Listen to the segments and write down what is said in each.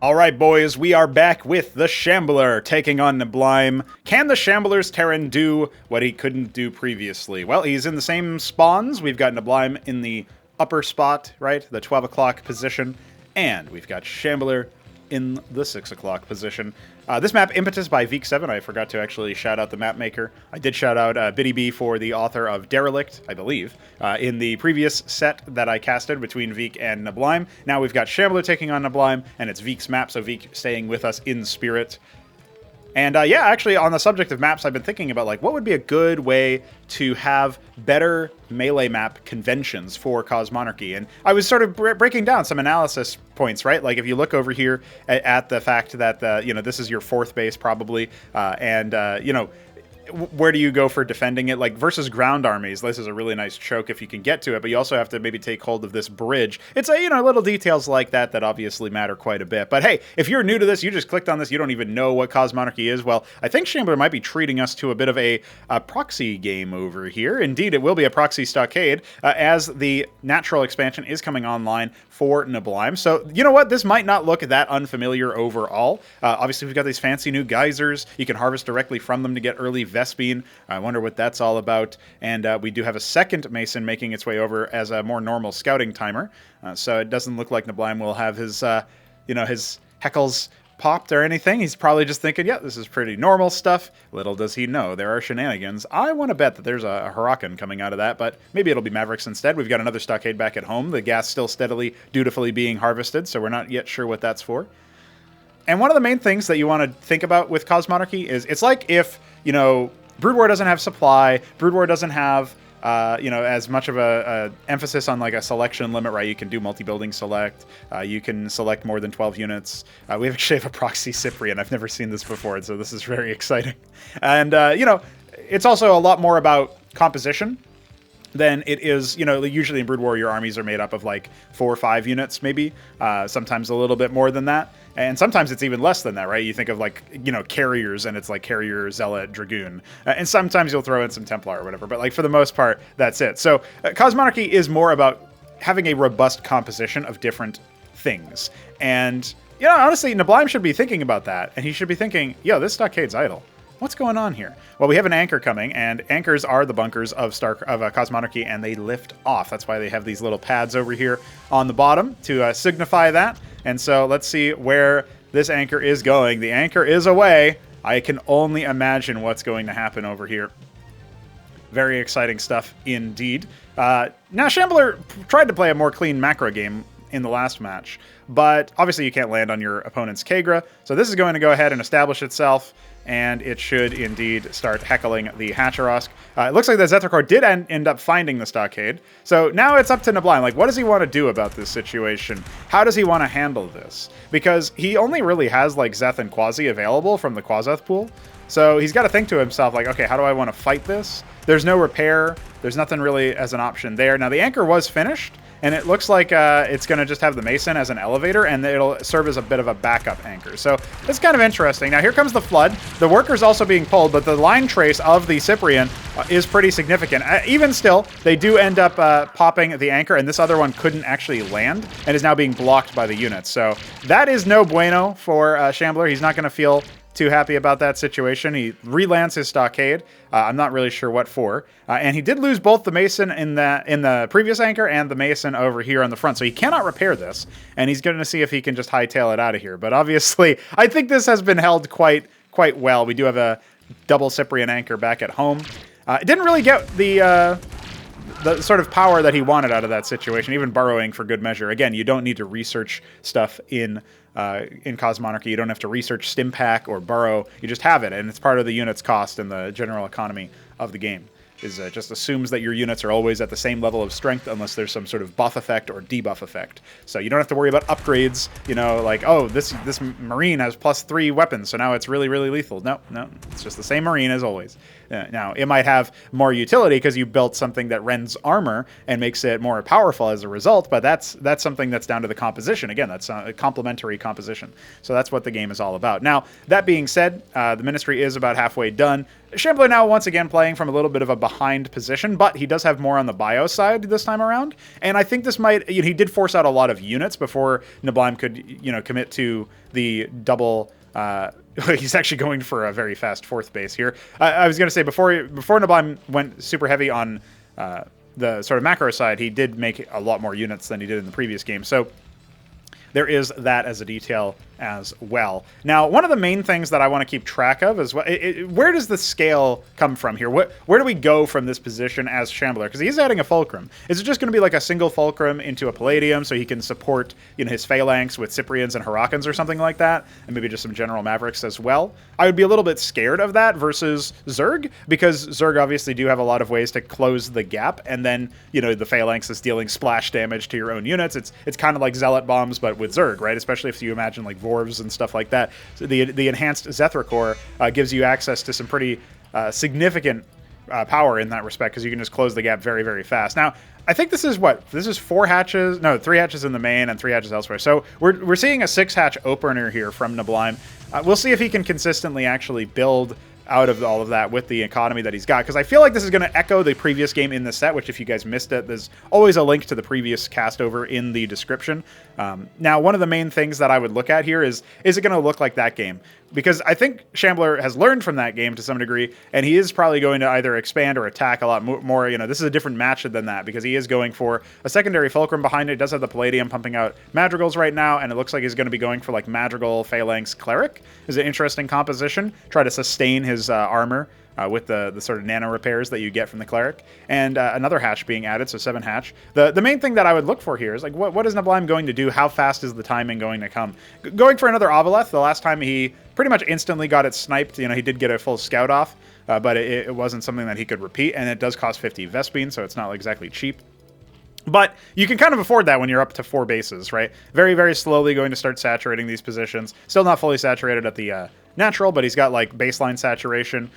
All right, boys, we are back with the Shambler taking on Neblime. Can the Shambler's Terran do what he couldn't do previously? Well, he's in the same spawns. We've got Neblime in the upper spot, right? The 12 o'clock position. And we've got Shambler in the 6 o'clock position. This map, Impetus by Veek7. I forgot to actually shout out the map maker. I did shout out Biddy B for the author of Derelict, I believe, in the previous set that I casted between Veek and Neblime. Now we've got Shambler taking on Neblime, and it's Veek's map, so Veek staying with us in spirit. And yeah, actually, on the subject of maps, I've been thinking about, like, what would be a good way to have better melee map conventions for Cosmonarchy. And I was sort of breaking down some analysis points, right? Like, if you look over here at the fact that, you know, this is your fourth base, probably, you know, where do you go for defending it? Like, versus ground armies, this is a really nice choke if you can get to it, but you also have to maybe take hold of this bridge. It's, you know, little details like that that obviously matter quite a bit. But hey, if you're new to this, you just clicked on this, you don't even know what Cosmonarchy is, well, I think Shambler might be treating us to a bit of a proxy game over here. Indeed, it will be a proxy stockade, as the natural expansion is coming online for Neblime. So, you know what? This might not look that unfamiliar overall. Obviously, we've got these fancy new geysers. You can harvest directly from them to get early Vespine. I wonder what that's all about. And we do have a second Mason making its way over as a more normal scouting timer. So it doesn't look like Neblime will have his, you know, his heckles popped or anything. He's probably just thinking, yeah, this is pretty normal stuff. Little does he know there are shenanigans. I want to bet that there's a Huracan coming out of that, but maybe it'll be Mavericks instead. We've got another stockade back at home. The gas still steadily, dutifully being harvested, so we're not yet sure what that's for. And one of the main things that you want to think about with Cosmonarchy is it's like if, you know, Brood War doesn't have supply, Brood War doesn't have you know, as much of a emphasis on like a selection limit, right? You can do multi-building select. You can select more than 12 units. We actually have a proxy Cyprian. I've never seen this before, so this is very exciting. And, you know, it's also a lot more about composition than it is, you know, usually in Brood War, your armies are made up of like 4 or 5 units, maybe. Sometimes a little bit more than that. And sometimes it's even less than that, right? You think of like, you know, carriers and it's like carrier, zealot, dragoon. And sometimes you'll throw in some Templar or whatever. But like for the most part, that's it. So Cosmonarchy is more about having a robust composition of different things. And, you know, honestly, Neblime should be thinking about that. And he should be thinking, yo, this stockade's idle. What's going on here? Well, we have an anchor coming, and anchors are the bunkers of Cosmonarchy, and they lift off. That's why they have these little pads over here on the bottom to signify that. And so let's see where this anchor is going. The anchor is away. I can only imagine what's going to happen over here. Very exciting stuff indeed. Now, Shambler tried to play a more clean macro game in the last match, but obviously you can't land on your opponent's Kagra, so this is going to go ahead and establish itself, and it should indeed start heckling the Hacharosk. It looks like the Zethrakor did end up finding the stockade, so now it's up to Neblime. Like, what does he want to do about this situation? How does he want to handle this? Because he only really has, like, Zeth and Quasi available from the Quazeth pool, so he's got to think to himself, like, okay, how do I want to fight this? There's no repair. There's nothing really as an option there. Now, the anchor was finished, and it looks like it's going to just have the Mason as an elevator, and it'll serve as a bit of a backup anchor. So it's kind of interesting. Now, here comes the Flood. The Worker's also being pulled, but the line trace of the Cyprian is pretty significant. Even still, they do end up popping the anchor, and this other one couldn't actually land and is now being blocked by the units. So that is no bueno for Shambler. He's not going to feel too happy about that situation. He relands his stockade. I'm not really sure what for. And he did lose both the Mason in the previous anchor and the Mason over here on the front. So he cannot repair this. And he's going to see if he can just hightail it out of here. But obviously, I think this has been held quite well. We do have a double Cyprian anchor back at home. It didn't really get the sort of power that he wanted out of that situation, even burrowing for good measure. Again, you don't need to research stuff in Cosmonarchy. You don't have to research Stimpack or burrow. You just have it, and it's part of the unit's cost in the general economy of the game. It just assumes that your units are always at the same level of strength unless there's some sort of buff effect or debuff effect. So you don't have to worry about upgrades, you know, like, oh, this Marine has +3 weapons, so now it's really, really lethal. No, it's just the same Marine as always. Now, it might have more utility because you built something that rends armor and makes it more powerful as a result, but that's something that's down to the composition. Again, that's a complementary composition. So that's what the game is all about. Now, that being said, the Ministry is about halfway done. Shambler now once again playing from a little bit of a behind position, but he does have more on the bio side this time around. And I think this might, he did force out a lot of units before Neblime could, commit to the double. He's actually going for a very fast fourth base here. I was going to say before Neblime went super heavy on the sort of macro side, he did make a lot more units than he did in the previous game. So there is that as a detail as well. Now, one of the main things that I want to keep track of is where does the scale come from here? Where do we go from this position as Shambler? Because he's adding a fulcrum. Is it just going to be like a single fulcrum into a Palladium so he can support his Phalanx with Cyprians and Hurricanes or something like that, and maybe just some general Mavericks as well? I would be a little bit scared of that versus Zerg, because Zerg obviously do have a lot of ways to close the gap, and then the Phalanx is dealing splash damage to your own units. It's kind of like Zealot bombs, but with Zerg, right? Especially if you imagine like Dwarves and stuff like that. So the enhanced Zethra Core gives you access to some pretty significant power in that respect, because you can just close the gap very, very fast. Now, I think this is 3 hatches in the main and 3 hatches elsewhere. So we're seeing a 6-hatch opener here from Neblime. We'll see if he can consistently actually build out of all of that with the economy that he's got, because I feel like this is going to echo the previous game in the set, which if you guys missed it, there's always a link to the previous cast over in the description. Now, one of the main things that I would look at here is it going to look like that game? Because I think Shambler has learned from that game to some degree, and he is probably going to either expand or attack a lot more. This is a different match than that, because he is going for a secondary fulcrum behind it. It does have the Palladium pumping out Madrigals right now, and it looks like he's going to be going for like Madrigal, Phalanx, Cleric. Is an interesting composition. Try to sustain his armor with the sort of nano repairs that you get from the Cleric, and another hatch being added, so 7 hatch. The main thing that I would look for here is like, what is Neblime going to do? How fast is the timing going to come? Going for another Avaleth. The last time he pretty much instantly got it sniped. He did get a full scout off, but it wasn't something that he could repeat, and it does cost 50 Vespine, so it's not exactly cheap. But you can kind of afford that when you're up to 4 bases, right? Very, very slowly going to start saturating these positions. Still not fully saturated at the natural, but he's got like baseline saturation.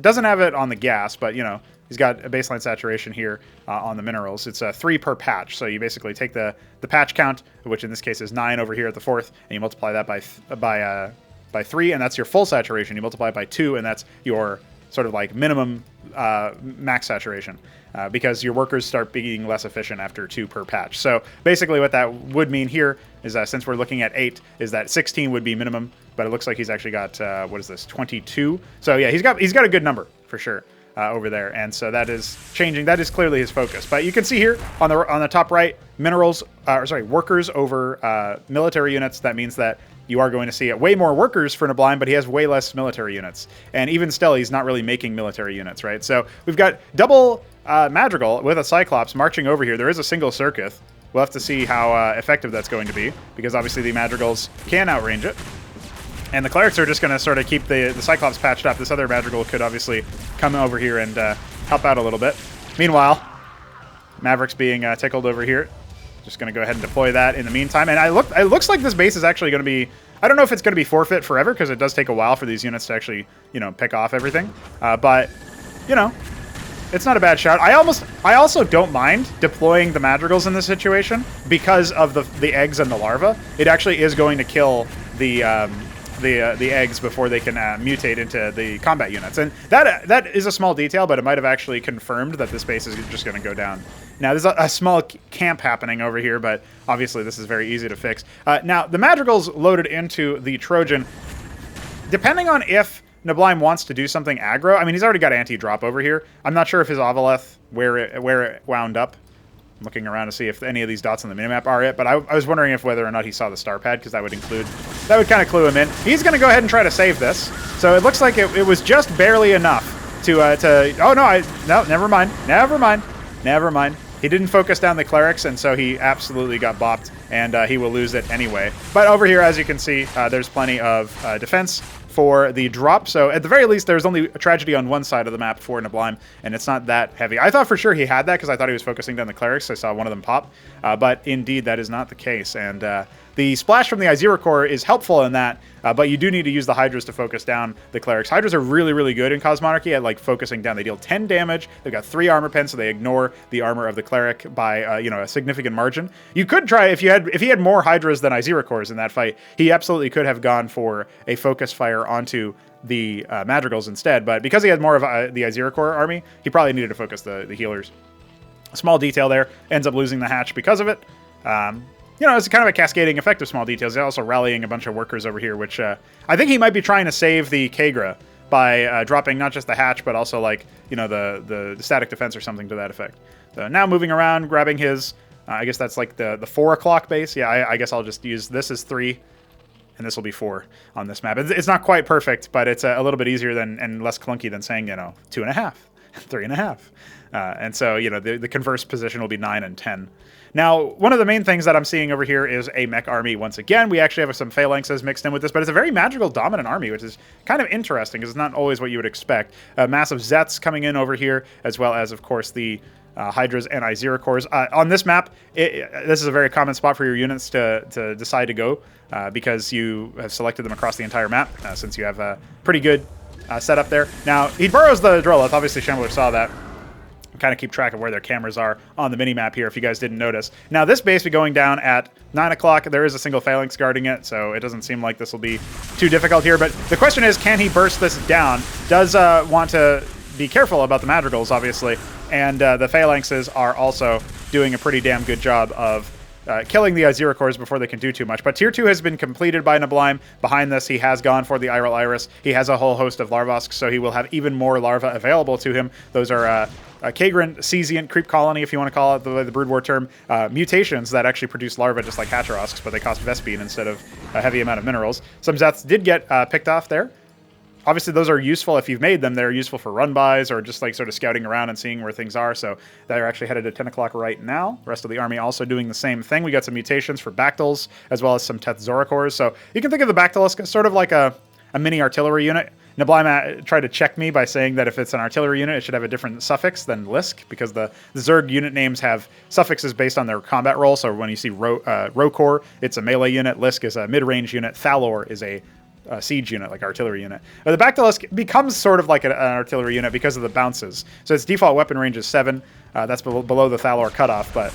Doesn't have it on the gas, but he's got a baseline saturation here on the minerals. It's 3 per patch, so you basically take the patch count, which in this case is 9 over here at the 4th, and you multiply that by 3, and that's your full saturation. You multiply it by 2, and that's your sort of like minimum max saturation, because your workers start being less efficient after 2 per patch. So basically what that would mean here is since we're looking at 8, is that 16 would be minimum, but it looks like he's actually got, 22? So yeah, he's got a good number for sure over there, and so that is changing. That is clearly his focus. But you can see here on the top right, workers over military units. That means that you are going to see way more workers for Neblime, but he has way less military units. And even still, he's not really making military units, right? So we've got double Madrigal with a Cyclops marching over here. There is a single Circuit. We'll have to see how effective that's going to be, because obviously the Madrigals can outrange it. And the Clerics are just going to sort of keep the Cyclops patched up. This other Madrigal could obviously come over here and help out a little bit. Meanwhile, Mavericks being tickled over here. Just going to go ahead and deploy that in the meantime. And it looks like this base is actually going to be... I don't know if it's going to be forfeit forever, because it does take a while for these units to actually, pick off everything. But, it's not a bad shout. I also don't mind deploying the Madrigals in this situation because of the eggs and the larva. It actually is going to kill the eggs before they can mutate into the combat units. And that is a small detail, but it might have actually confirmed that this base is just going to go down. Now, there's a small camp happening over here, but obviously this is very easy to fix. Now, the Madrigal's loaded into the Trojan. Depending on if Neblime wants to do something aggro, I mean, he's already got anti-drop over here. I'm not sure if his Avaleth, where it wound up. I'm looking around to see if any of these dots on the minimap are it, but I was wondering if whether or not he saw the star pad, because that would kind of clue him in. He's going to go ahead and try to save this. So it looks like it was just barely enough to oh, no, never mind. He didn't focus down the Clerics, and so he absolutely got bopped, and he will lose it anyway. But over here, as you can see, there's plenty of defense for the drop. So at the very least, there's only a tragedy on one side of the map for Neblime, and it's not that heavy. I thought for sure he had that because I thought he was focusing down the Clerics. I saw one of them pop, but indeed that is not the case. And The splash from the Izira Core is helpful in that, but you do need to use the Hydras to focus down the Clerics. Hydras are really, really good in Cosmonarchy at like focusing down. They deal 10 damage. They've got 3 armor pens, so they ignore the armor of the Cleric by a significant margin. You could try if he had more Hydras than Izira Cores in that fight. He absolutely could have gone for a focus fire onto the Madrigals instead, but because he had more of the Izira Core army, he probably needed to focus the healers. A small detail there, ends up losing the hatch because of it. It's kind of a cascading effect of small details. He's also rallying a bunch of workers over here, which I think he might be trying to save the Kagra by dropping not just the hatch, but also like, the static defense or something to that effect. So now moving around, grabbing his, I guess that's like the 4 o'clock base. Yeah, I guess I'll just use this as 3, and this will be 4 on this map. It's not quite perfect, but it's a little bit easier than and less clunky than saying, 2.5, 3.5. And so, the converse position will be 9 and 10. Now, one of the main things that I'm seeing over here is a mech army once again. We actually have some phalanxes mixed in with this, but it's a very magical dominant army, which is kind of interesting because it's not always what you would expect. Massive Zets coming in over here, as well as, of course, the Hydras and Izira Cores. On this map, this is a very common spot for your units to decide to go because you have selected them across the entire map, since you have a pretty good setup there. Now, he burrows the Drillith. Obviously, Shambler saw that. Kind of keep track of where their cameras are on the mini-map here if you guys didn't notice. Now, this base will be going down at 9 o'clock. There is a single phalanx guarding it, so it doesn't seem like this will be too difficult here. But the question is, can he burst this down? Does want to be careful about the Madrigals, obviously, and the phalanxes are also doing a pretty damn good job of killing the Izira Cores before they can do too much. But Tier 2 has been completed by Neblime. Behind this, he has gone for the Iral Iris. He has a whole host of Larvosks, so he will have even more larvae available to him. Those are Kagran, Cesiant, Creep Colony, if you want to call it the Brood War term, mutations that actually produce larvae just like Hatcherosks, but they cost Vespene instead of a heavy amount of minerals. Some Zets did get picked off there. Obviously, those are useful if you've made them. They're useful for run-bys or just like sort of scouting around and seeing where things are. So they're actually headed to 10 o'clock right now. The rest of the army also doing the same thing. We got some mutations for Bactyls as well as some Tethzoricores. So you can think of the Bactylisk as sort of like a mini artillery unit. Neblime tried to check me by saying that if it's an artillery unit, it should have a different suffix than Lisk, because the Zerg unit names have suffixes based on their combat role. So when you see Rokor, it's a melee unit. Lisk is a mid-range unit. Thalor is a siege unit, like artillery unit. The Bactylisk becomes sort of like an artillery unit because of the bounces. So its default weapon range is 7. That's below the Thalor cutoff, but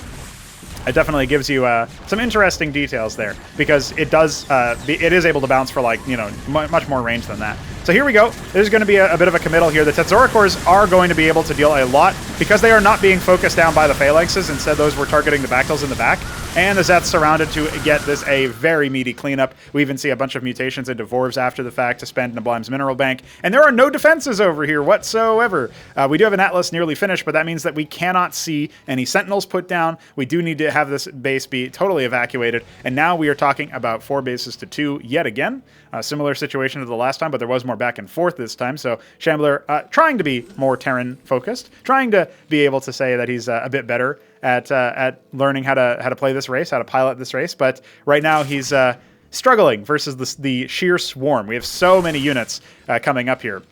it definitely gives you some interesting details there, because it does it is able to bounce for like much more range than that. So here we go. There's going to be a bit of a committal here. The Tethzoricores are going to be able to deal a lot because they are not being focused down by the phalanxes. Instead, those were targeting the Bactyls in the back. And the Zets surrounded to get this a very meaty cleanup. We even see a bunch of mutations into Dvorves after the fact to spend Neblime's mineral bank. And there are no defenses over here whatsoever. We do have an Atlas nearly finished, but that means that we cannot see any Sentinels put down. We do need to have this base be totally evacuated. And now we are talking about 4 bases to 2 yet again. Similar situation to the last time, but there was more back and forth this time. So Shambler trying to be more Terran focused, trying to be able to say that he's a bit better at learning how to play this race, how to pilot this race. But right now he's struggling versus the sheer swarm. We have so many units coming up here.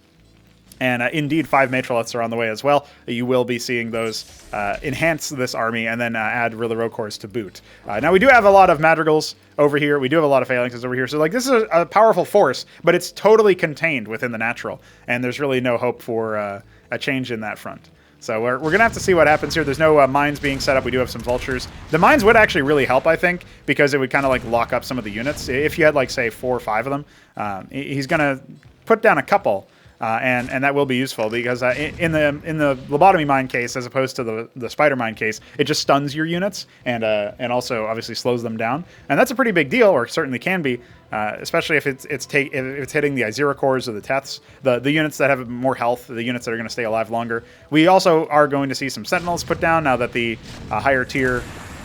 And indeed, 5 Matroliths are on the way as well. You will be seeing those enhance this army and then add Rokors to boot. Now, we do have a lot of Madrigals over here. We do have a lot of Phalanxes over here. So, like, this is a powerful force, but it's totally contained within the natural. And there's really no hope for a change in that front. So we're going to have to see what happens here. There's no mines being set up. We do have some vultures. The mines would actually really help, I think, because it would kind of, like, lock up some of the units. If you had, like, say, 4 or 5 of them, he's going to put down a couple. And that will be useful because in the lobotomy mine case, as opposed to the spider mine case, it just stuns your units and also obviously slows them down, and that's a pretty big deal, or certainly can be, especially if it's hitting the Izira Cores or the Teths, the units that have more health, the units that are going to stay alive longer. We also are going to see some Sentinels put down now that the higher tier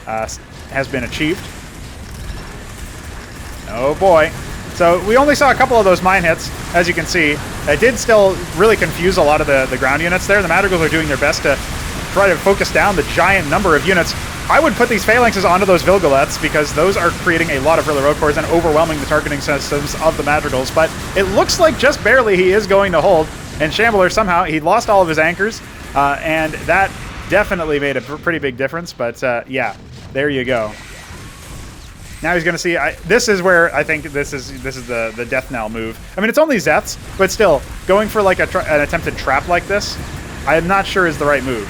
has been achieved. Oh boy. So we only saw a couple of those mine hits, as you can see. It did still really confuse a lot of the ground units there. The Madrigals are doing their best to try to focus down the giant number of units. I would put these Phalanxes onto those Vilgalets because those are creating a lot of Rokors and overwhelming the targeting systems of the Madrigals. But it looks like just barely he is going to hold. And Shambler, somehow, he lost all of his anchors. And that definitely made a pretty big difference. But yeah, there you go. Now he's going to see. This is where I think this is the death knell move. I mean, it's only Zeth's, but still, going for like an attempted trap like this, I am not sure is the right move.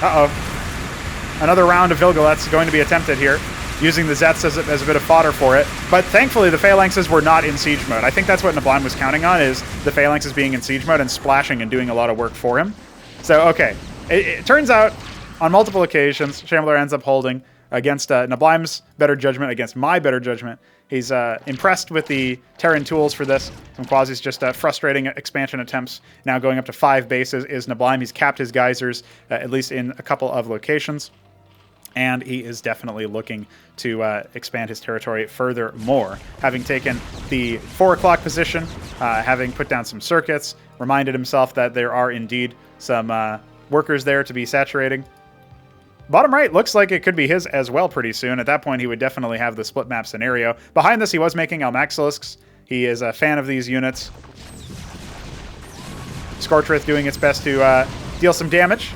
Uh-oh. Another round of Vilgalet's going to be attempted here, using the Zeths as a bit of fodder for it. But thankfully, the Phalanxes were not in siege mode. I think that's what Neblime was counting on, is the Phalanxes being in siege mode and splashing and doing a lot of work for him. So, okay. It turns out, on multiple occasions, Shambler ends up holding against Neblime's better judgment, against my better judgment. He's impressed with the Terran tools for this. From Quasi's just frustrating expansion attempts. Now going up to 5 bases is Neblime. He's capped his geysers, at least in a couple of locations. And he is definitely looking to expand his territory furthermore. Having taken the 4 o'clock position, having put down some circuits, reminded himself that there are indeed some workers there to be saturating. Bottom right looks like it could be his as well pretty soon. At that point, he would definitely have the split map scenario. Behind this, he was making Almaxilisks. He is a fan of these units. Scorchwraith doing its best to deal some damage.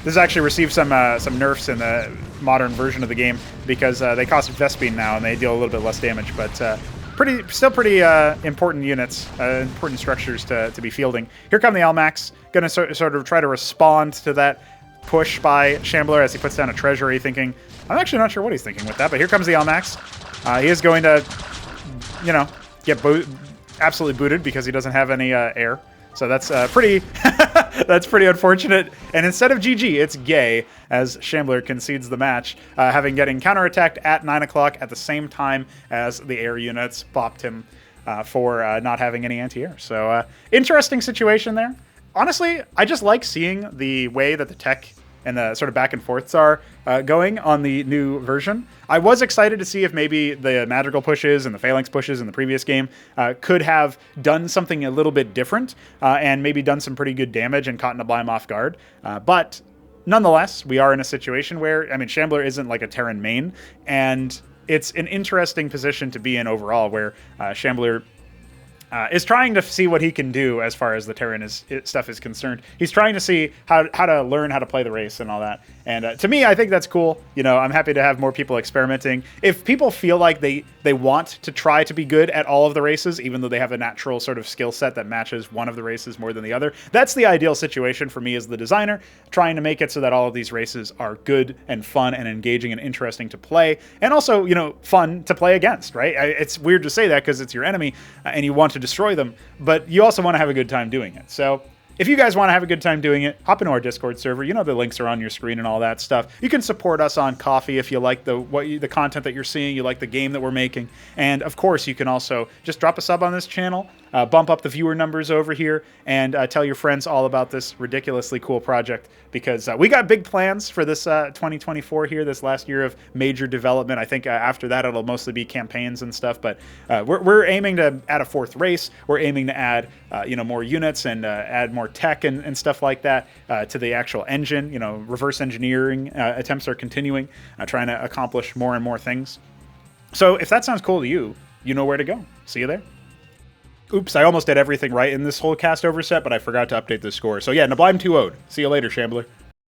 This has actually received some nerfs in the modern version of the game because they cost Vespene now and they deal a little bit less damage, but still pretty important units, important structures to be fielding. Here come the Almax, going to sort of try to respond to that push by Shambler as he puts down a treasury, thinking, I'm actually not sure what he's thinking with that, but here comes the Almax. He is going to, get absolutely booted because he doesn't have any air. So that's pretty that's pretty unfortunate. And instead of GG, it's gay as Shambler concedes the match, getting counterattacked at 9 o'clock at the same time as the air units popped him for not having any anti-air. So interesting situation there. Honestly, I just like seeing the way that the tech and the sort of back and forths are going on the new version. I was excited to see if maybe the Madrigal pushes and the Phalanx pushes in the previous game could have done something a little bit different and maybe done some pretty good damage and caught Neblime off guard. But nonetheless, we are in a situation where, I mean, Shambler isn't like a Terran main, and it's an interesting position to be in overall where Shambler is trying to see what he can do as far as the Terran stuff is concerned. He's trying to see how to learn how to play the race and all that. And to me, I think that's cool. I'm happy to have more people experimenting. If people feel like they want to try to be good at all of the races, even though they have a natural sort of skill set that matches one of the races more than the other, that's the ideal situation for me as the designer, trying to make it so that all of these races are good and fun and engaging and interesting to play, and also, fun to play against, right? It's weird to say that because it's your enemy and you want to destroy them, but you also want to have a good time doing it. So if you guys want to have a good time doing it, hop into our Discord server. The links are on your screen and all that stuff. You can support us on Ko-fi if you like the content that you're seeing, you like the game that we're making. And of course, you can also just drop a sub on this channel, bump up the viewer numbers over here, and tell your friends all about this ridiculously cool project, because we got big plans for this 2024 here, this last year of major development. I think after that, it'll mostly be campaigns and stuff, but we're aiming to add a 4th race. We're aiming to add more units and add more tech and stuff like that to the actual engine. Reverse engineering attempts are continuing, trying to accomplish more and more things. So if that sounds cool to you, you know where to go. See you there. Oops, I almost did everything right in this whole cast overset, but I forgot to update the score. So yeah, Neblime 2-0'd. See you later, Shambler.